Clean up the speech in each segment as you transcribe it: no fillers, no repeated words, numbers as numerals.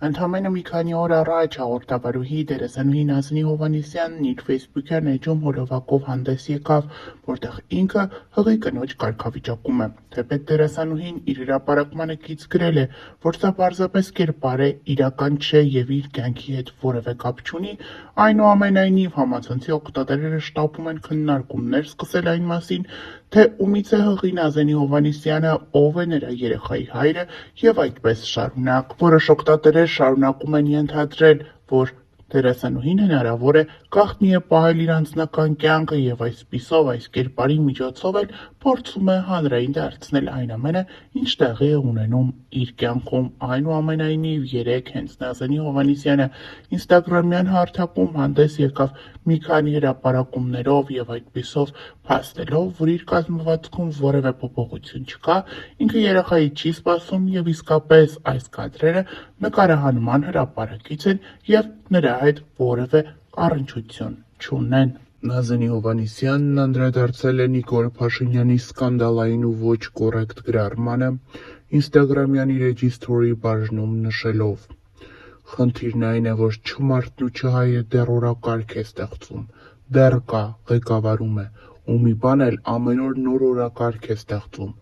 Ընդամենը մի քանի օր առաջ հաղորդավարուհի դերասանուհի Նազնի Հովհաննիսյանն իր ֆեյսբուքյան էջում հոլովակով հանդես եկավ, որտեղ ինքը հղի կնոջ կարգավիճակում է։ Թեպետ դերասանուհին իր հրապարակմանը կից գրել է, որ սա պարզապես կերպար է, իրական չէ եւ իր կյանքի հետ որևէ կապ չունի, այնուամենայնիվ համացանցի օգտատերերը շտապում են քննարկումներ սկսել այն մասին, թե ումից է հղի Նազենի Հովհաննիսյանը, ով է նրա երեխայի հայրը եւ այդպես շարունակ։ Որոշ օգտատերեր շարունակում են ենթադրել, որ դերասանուհին հնարավոր է գաղտնի է պահել իր անձնական կյանքը եւ այսպիսով այս կերպարի միջոցով էլ փորձում է հանրային դարձնել այն ամենը, ինչ տեղի է ունենում իր կյանքում։ Այնուամենայնիվ երեկ հենց Նազենի Հովհաննիսյանը ինստագրամյան հարթակում հանդես եկավ մի քանի հրապարակումներով եւ այդպիսով փաստելով, որ իր կազմվածքում որևէ փոփոխություն չկա, ինքը երեխայի չի սպասում եւ իսկապես այս կադրերը նկարահանման հրապարակից են եւ նրա հետ որևէ առնչություն չունեն։ Նազենի Հովհաննիսյանն անդրադարձել է Նիկոլ Փաշինյանի սկանդալային ու ոչ կոռեկտ գրառմանը, ինստագրամյան իր էջի սթորի բաժնում նշելով. Խնդիրն այն է, որ չմարդն ու չհայը դեռ օրակարգ է ստեղծվում, դեռ կա, ղեկավարում է, ու մի բան էլ ամեն օր նոր օրակարգ է ստեղծվում,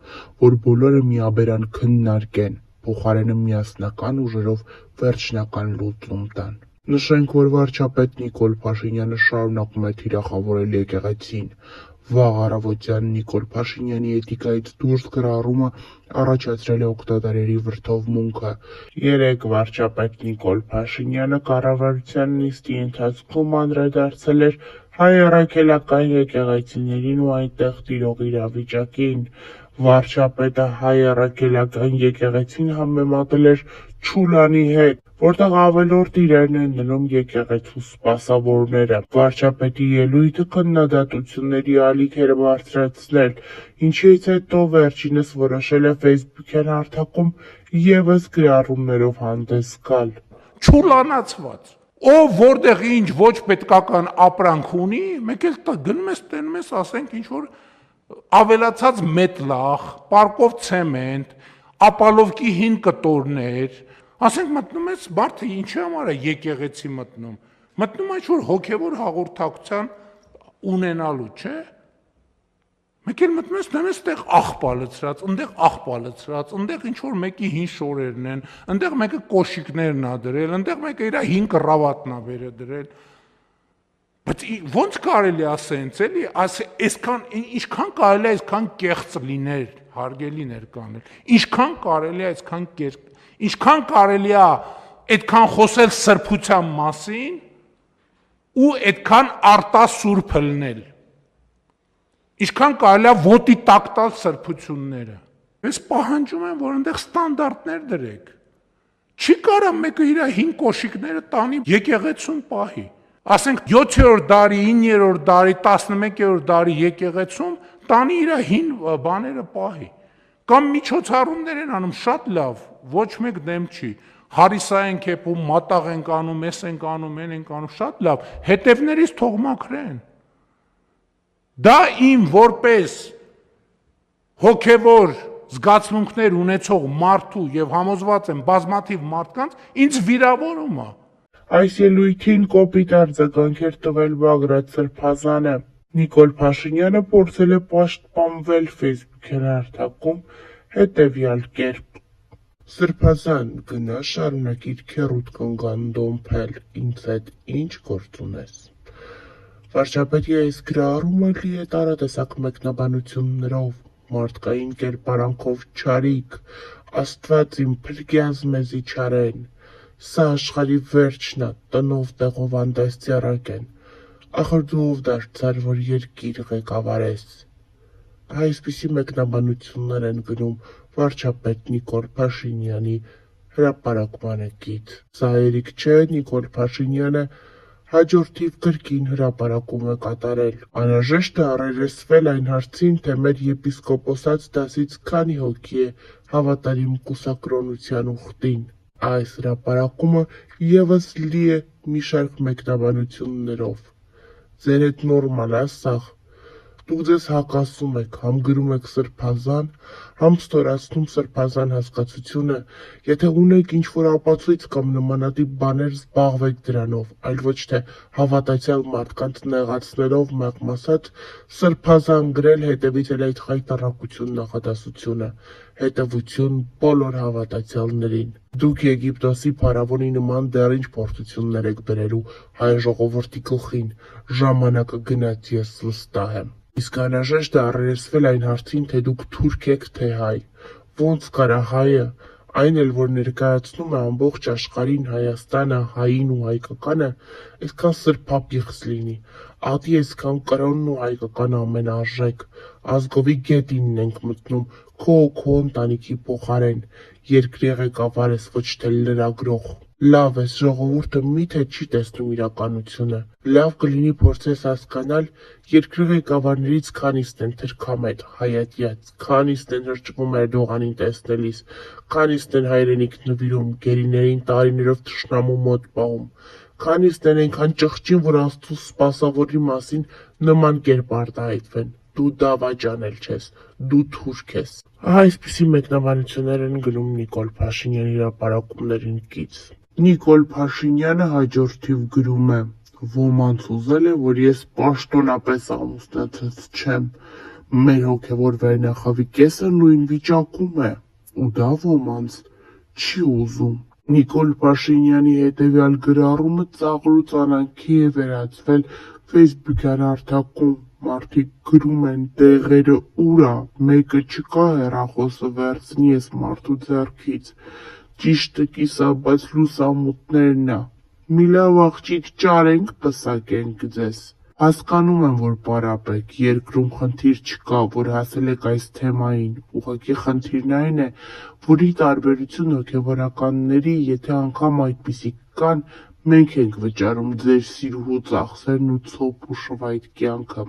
որ բոլորը միաբերան քննարկեն, փոխարենը միասնական ուժերով վերջնական լուծում տան։ Նշենք, որ վարչապետ Նիկոլ Փաշինյանը շարունակում է թիրախավորել եկեղեցին։ Վաղ առավոտյան Նիկոլ Փաշինյանի էթիկայից դուրս գրառումը առաջացրել է օգտատերերի վրդովմունքը։ Երեկ վարչապետ Նիկոլ Փաշինյանը կառավարության նիստի ընթացքում անդրադարձել էր հայ առաքելական եկեղեցիներին ու այնտեղ տիրող իրավիճակին։ Վարչապետը հայ առաքելական եկեղեցին համեմատել էր Չուլանի հետ, որտեղ ավելորդ իրերն են դնում եկեղեցու սպասավորները։ Վարչապետի ելույթը քննադատությունների ալիք էր բարձրացնել, ինչից հետո վերջինս որոշել է ֆեյսբուքյան հարթակում ևս գրառումներով հանդես գալ։ Չուլանացված, ով որտեղ ինչ ոչ պետքական ապրանք ունի, մեկ էլ գնում ես տենում ես, ասենք ինչ որ ավելացած մետլախ, պարկով ցեմենտ, ապալովկի հին կտորներ, ասենք մտնում ես մարդը ինչի համար է եկեղեցի մտնում է ինչ-որ հոգևոր հաղորդակցության ունենալու, չէ՞։ Մեկ էլ մտնում ես նայում ես այդտեղ աղբալցրած, այնտեղ ինչ-որ մեկի հին շորերն են, այնտեղ մեկը կոշիկներն ա դրել, այնտեղ մեկը իր հին կռավատնա վերը դրել։ Բայց ո՞նց կարելի է ասենց էլի, այսքան ինչքան կարելի է այսքան կեղծ լինել, հարգելի ներկաներ, ինչքան կարելի է ինչքան կարելի է այդքան խոսել սրբության մասին ու այդքան արտասուրբ լնել, ինչքան կարելի է ոտի տակ տալ սրբությունները։ Ես պահանջում եմ, որ այնտեղ ստանդարտներ դրեք։ Չի կարա մեկը իր հին կոշիկները տանի եկեղեցուն պահի։ Ասենք 7-րդ դարի, 9-րդ դարի, 11-րդ դարի եկեղեցում տանի իր հին բաները պահի։ Կամ միջոցառումներ են անում, շատ լավ, ոչ մեկ դեմ չի։ Հարիսա են քեպում, մատաղ ենք անում, էս ենք անում, են ենք անում, շատ լավ, հետևներից թող մաքրեն։ Դա իմ որպես հոգևոր զգացմունքներ ունեցող մարդու եւ համոզված եմ բազմաթիվ մարդկանց ինձ վիրավորում է։ Այս ելույթին կոպիտ արձագանք էր տվել Բագրատ Սրբազանը։ Նիկոլ Փաշինյանը փորձել է պաշտպանվել ֆեյսբուքյան հարթակում հետևյալ կերպ. Սրբազան, գնա շարունակիր քեռուդ կնգան դոմփել, ինձ հետ ինչ գործ ունես։ Վարչապետի այս գրառումը լի է տարատեսակ մեկնաբանություններով, մարդկային կերպարանքով չարիք, Աստված իմ փրկյազ մեզի չարեն, սա աշխարհի վերջն է, տնով տեղով անդաստիարակ են, ախր դու ով դարձար, որ երկիր ղեկավարես։ Այսպիսի մեկնաբանություններ են գնում վարչապետ Նիկոլ Փաշինյանի հրապարակմանը կից։ Սա երիք չէ, Նիկոլ Փաշինյանը հաջորդիվ կրկին հրապարակում է կատարել։ Անհրաժեշտ է առերեսվել այն հարցին, թե մեր եպիսկոպոսաց դասից քանի հոգի է հավատարիմ կուսակրոնության ուխտին։ Այս հրապարակումը ևս լի է մի շարք մեկնաբանություններով։ Ձեր հետ նորմալ է սաղ։ Դուք ձեզ հակասում եք, համ գրում եք սրբազան, համ ստորացնում սրբազան հասկացությունը, եթե ունեք ինչ-որ ապացույց կամ նմանատիպ բաներ զբաղվեք դրանով, այլ ոչ թե հավատացյալ մարդկանց նեղացնելով մեղմ ասած, սրբազան գրել հետևից էլ այդ խայտառակություն նախադասությունը, հետևություն բոլոր հավատացյալներին։ Դուք Եգիպտոսի փարավոնի նման դեռ ինչ փորձություններ եք բերելու հայ ժողովրդի գլխին, ժամանակը գնաց ես վստահ եմ։ Իսկ անհրաժեշտ է առերեսվել այն հարցին, թե դուք թուրք եք, թե հայ։ Ոնց կարա հայը, այն էլ որ ներկայացնում է ամբողջ աշխարհին Հայաստանը, հային ու հայկականը, այսքան սրբապիղծ լինի, ատի այսքան կրոնն ու հայկական ամենարժեք, ազգովի գետինն ենք մտնում, քո ու քո ընտանիքի փոխարեն, երկրի ղեկավար ես, ոչ թե լրագրող։ Լավ ես, ժողովուրդը միթե չի տեսնում իրականությունը։ Լավ կլինի փորձես հասկանալ, երկրի ղեկավարներից քանիսն են թրքամետ, հայատյաց, քանիսն են հրճվում Էրդողանին տեսնելիս, քանիսն են հայրենիք նվիրում, գերիներին տարիներով թշնամու մոտ պահում, քանիսն են այնքան ճղճին, որ Աստծո սպասավորի մասին նման կերպ արտահայտվեն։ Դու դավաճան էլ չես, դու թուրք ես։ Այսպիսի մեկնաբանություններ են գնում Նիկոլ Փաշինյանի հրապարակումներին կից։ Նիկոլ Փաշինյանը հաջորդ թիվ գրում է. ոմանց ուզել է, որ ես պաշտոնապես ամուսնացած չեմ, մեր հոգևոր վերնախավի կեսը նույն վիճակում է, ու դա ոմանց չի ուզում։ Նիկոլ Փաշինյանի հետևյալ գրառումը ծաղրուց անանքի է վերածվել ֆեյսբուքյան հարթակում, մարդիկ գրում են տեղերը ուր ա, մեկը չկա հեռախոսը վերցնի ես մարդու ձեռքից, ճիշտը կիսա, բայց լուսամուտներն ա, մի լավ աղջիկ ճարենք պսակենք ձեզ։ Հասկանում եմ, որ պարապ եք, երկրում խնդիր չկա, որ հասել եք այս թեմային, ուղղակի խնդիրն այն է, որ ի տարբերություն հոգևորականների, եթե անգամ այդպիսիք կան, մենք ենք վճարում ձեր սիրուհու ծախսերն ու ցոփ ու շվայտ կյանքը,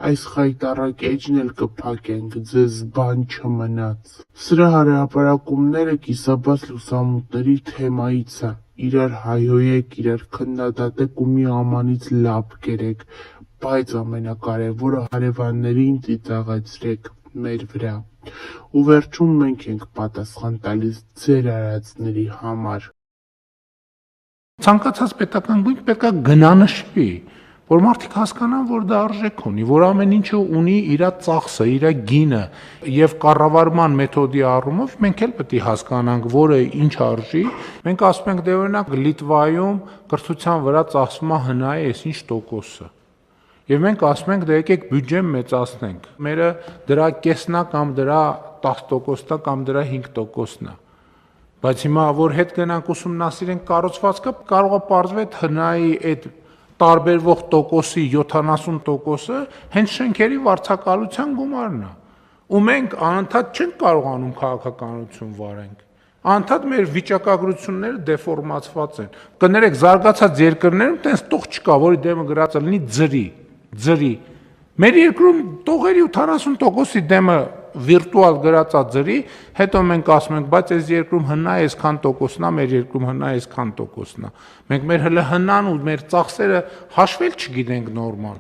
այս խայտառակ էջն էլ կփակենք, ձեզ բան չմնաց։ Սրա հրապարակումները կիսաբաց լուսամուտների թեմայից ա, իրար հայհոյեք, իրար քննադատեք ու մի ամանից լապ կերեք, բայց ամենակարևորը հարևաններին ծիծաղեցրեք մեր վրա։ Ու վերջում մենք ենք պատասխան տալիս ձեր արածների համար։ Ցանկացած պետական գույք պետք է գնանշվի, որ մարդիկ հասկանան, որ դա արժեք ունի, որ ամեն ինչը ունի իր ծախսը, իր գինը, եւ կառավարման մեթոդի առումով մենք էլ պետք է հասկանանք, որը ինչ արժի։ Մենք ասում ենք, դե օրինակ Լիտվայում կրթության վրա ծախսվում է հնայի այսինչ տոկոսը։ Եվ մենք ասում ենք, դե եկեք բյուջեն մեծացնենք։ Մերը դրա կեսն է կամ դրա 10%-ն է կամ դրա 5%-ն է։ Բայց հիմա որ հետ գնանք ուսումնասիրենք կառուցվածքը, կարող է պարզվել հնայի այդ տարբերվող տոկոսի 70%-ը հենց շենքերի վարձակալության գումարն է։ Ու մենք անընդհատ չենք կարողանում քաղաքականություն վարենք։ Անընդհատ մեր վիճակագրությունները դեֆորմացված են։ Կներեք, զարգացած երկրներում տենց տող չկա, որի դեմը գրած լինի ձրի։ Մեր երկրում տողերի 80%-ի դեմը վիրտուալ գրածա ձրի, հետո մենք ասում ենք, բայց այս երկրում հնա այսքան տոկոսն է, մեր երկրում հնա այսքան տոկոսն է։ Մենք մեր հնան ու մեր ծախսերը հաշվել չգիտենք նորմալ։